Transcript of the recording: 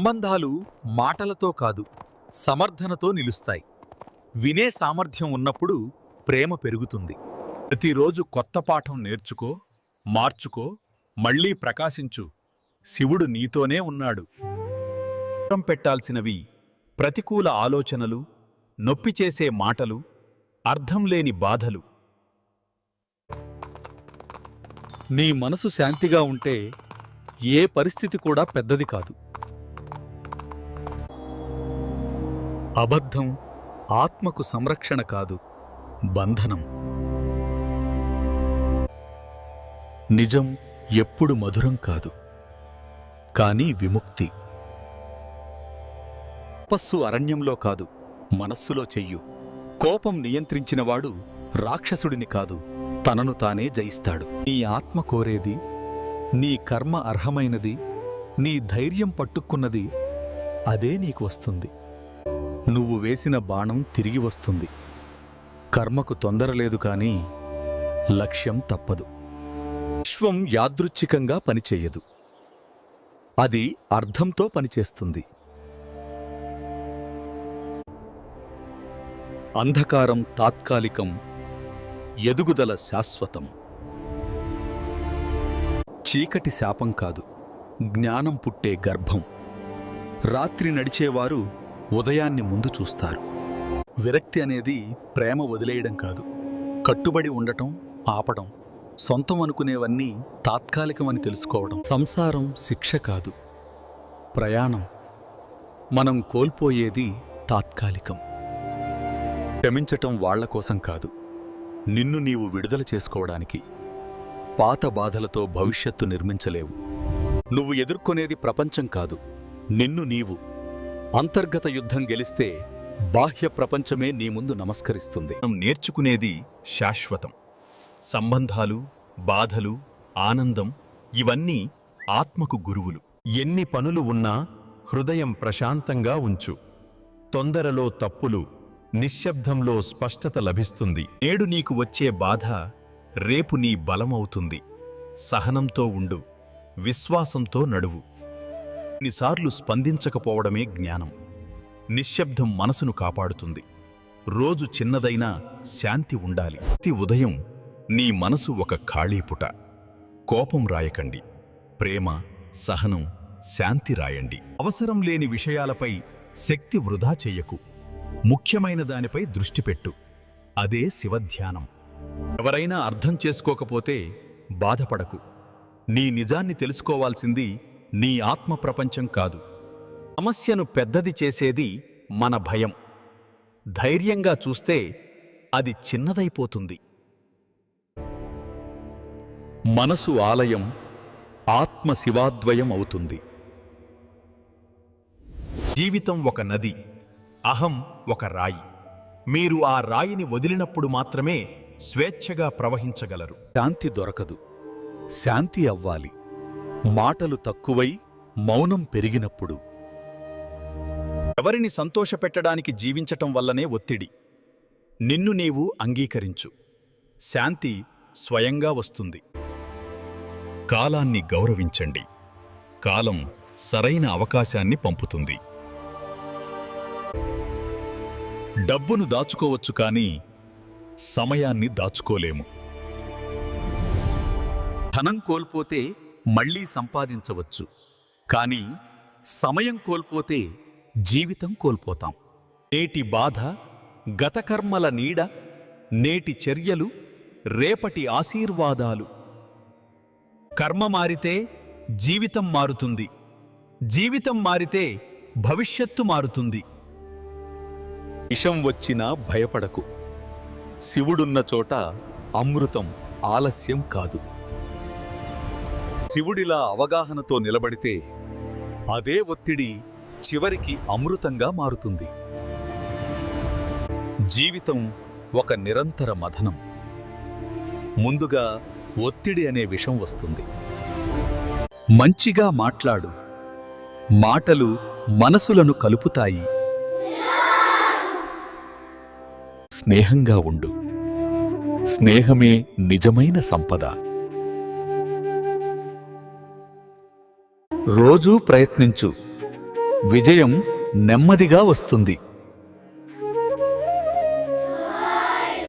సంబంధాలు మాటలతో కాదు, సమర్థనతో నిలుస్తాయి. వినే సామర్థ్యం ఉన్నప్పుడు ప్రేమ పెరుగుతుంది. ప్రతిరోజు కొత్త పాఠం నేర్చుకో, మార్చుకో, మళ్ళీ ప్రకాశించు. శివుడు నీతోనే ఉన్నాడు. దూరం పెట్టాల్సినవి ప్రతికూల ఆలోచనలు, నొప్పి చేసే మాటలు, అర్థం లేని బాధలు. నీ మనసు శాంతిగా ఉంటే ఏ పరిస్థితి కూడా పెద్దది కాదు. అబద్ధం ఆత్మకు సంరక్షణ కాదు, బంధనం. నిజం ఎప్పుడు మధురం కాదు, కానీ విముక్తి. తపస్సు అరణ్యంలో కాదు, మనస్సులో చెయ్యు. కోపం నియంత్రించినవాడు రాక్షసుడిని కాదు, తనను తానే జయిస్తాడు. నీ ఆత్మ కోరేది, నీ కర్మ అర్హమైనది, నీ ధైర్యం పట్టుకున్నది, అదే నీకు వస్తుంది. నువ్వు వేసిన బాణం తిరిగి వస్తుంది. కర్మకు తొందరలేదు కాని లక్ష్యం తప్పదు. విశ్వం యాదృచ్ఛికంగా పనిచేయదు, అది అర్థంతో పనిచేస్తుంది. అంధకారం తాత్కాలికం, ఎదుగుదల శాశ్వతం. చీకటి శాపం కాదు, జ్ఞానం పుట్టే గర్భం. రాత్రి నడిచేవారు ఉదయాన్ని ముందు చూస్తారు. విరక్తి అనేది ప్రేమ వదిలేయడం కాదు, కట్టుబడి ఉండటం, ఆపడం. సొంతం అనుకునేవన్నీ తాత్కాలికమని తెలుసుకోవడం. సంసారం శిక్ష కాదు, ప్రయాణం. మనం కోల్పోయేది తాత్కాలికం. క్షమించటం వాళ్ల కోసం కాదు, నిన్ను నీవు విడుదల చేసుకోవడానికి. పాత బాధలతో భవిష్యత్తు నిర్మించలేవు. నువ్వు ఎదుర్కొనేది ప్రపంచం కాదు, నిన్ను నీవు. అంతర్గత యుద్ధం గెలిస్తే బాహ్య ప్రపంచమే నీ ముందు నమస్కరిస్తుంది. మనం నేర్చుకునేది శాశ్వతం. సంబంధాలు, బాధలు, ఆనందం, ఇవన్నీ ఆత్మకు గురువులు. ఎన్ని పనులు ఉన్నా హృదయం ప్రశాంతంగా ఉంచు. తొందరలో తప్పులు, నిశ్శబ్దంలో స్పష్టత లభిస్తుంది. నేడు నీకు వచ్చే బాధ రేపు నీ బలమవుతుంది. సహనంతో ఉండు, విశ్వాసంతో నడువు. కొన్నిసార్లు స్పందించకపోవడమే జ్ఞానం. నిశ్శబ్దం మనసును కాపాడుతుంది. రోజు చిన్నదైనా శాంతి ఉండాలి. ప్రతి ఉదయం నీ మనసు ఒక ఖాళీపుట. కోపం రాయకండి, ప్రేమ, సహనం, శాంతి రాయండి. అవసరం లేని విషయాలపై శక్తి వృధా చెయ్యకు. ముఖ్యమైన దానిపై దృష్టి పెట్టు. అదే శివధ్యానం. ఎవరైనా అర్థం చేసుకోకపోతే బాధపడకు. నీ నిజాన్ని తెలుసుకోవాల్సింది నీ ఆత్మ ప్రపంచం కాదు. సమస్యను పెద్దది చేసేది మన భయం. ధైర్యంగా చూస్తే అది చిన్నదైపోతుంది. మనసు ఆలయం, ఆత్మ శివాద్వయం అవుతుంది. జీవితం ఒక నది, అహం ఒక రాయి. మీరు ఆ రాయిని వదిలినప్పుడు మాత్రమే స్వేచ్ఛగా ప్రవహించగలరు. శాంతి దొరకదు, శాంతి అవ్వాలి. మాటలు తక్కువై మౌనం పెరిగినప్పుడు. ఎవరిని సంతోషపెట్టడానికి జీవించటం వల్లనే ఒత్తిడి. నిన్ను నీవు అంగీకరించు, శాంతి స్వయంగా వస్తుంది. కాలాన్ని గౌరవించండి. కాలం సరైన అవకాశాన్ని పంపుతుంది. డబ్బును దాచుకోవచ్చు కానీ సమయాన్ని దాచుకోలేము. ధనం కోల్పోతే మళ్లీ సంపాదించవచ్చు, కానీ సమయం కోల్పోతే జీవితం కోల్పోతాం. నేటి బాధ గత కర్మల నీడ, నేటి చర్యలు రేపటి ఆశీర్వాదాలు. కర్మ మారితే జీవితం మారుతుంది, జీవితం మారితే భవిష్యత్తు మారుతుంది. విషం వచ్చినా భయపడకు. శివుడున్న చోట అమృతం ఆలస్యం కాదు. శివుడిలా అవగాహనతో నిలబడితే అదే ఒత్తిడి చివరికి అమృతంగా మారుతుంది. జీవితం ఒక నిరంతర మథనం. ముందుగా ఒత్తిడి అనే విషం వస్తుంది. మంచిగా మాట్లాడు. మాటలు మనసులను కలుపుతాయి. స్నేహంగా ఉండు. స్నేహమే నిజమైన సంపద. రోజూ ప్రయత్నించు. విజయం నెమ్మదిగా వస్తుంది.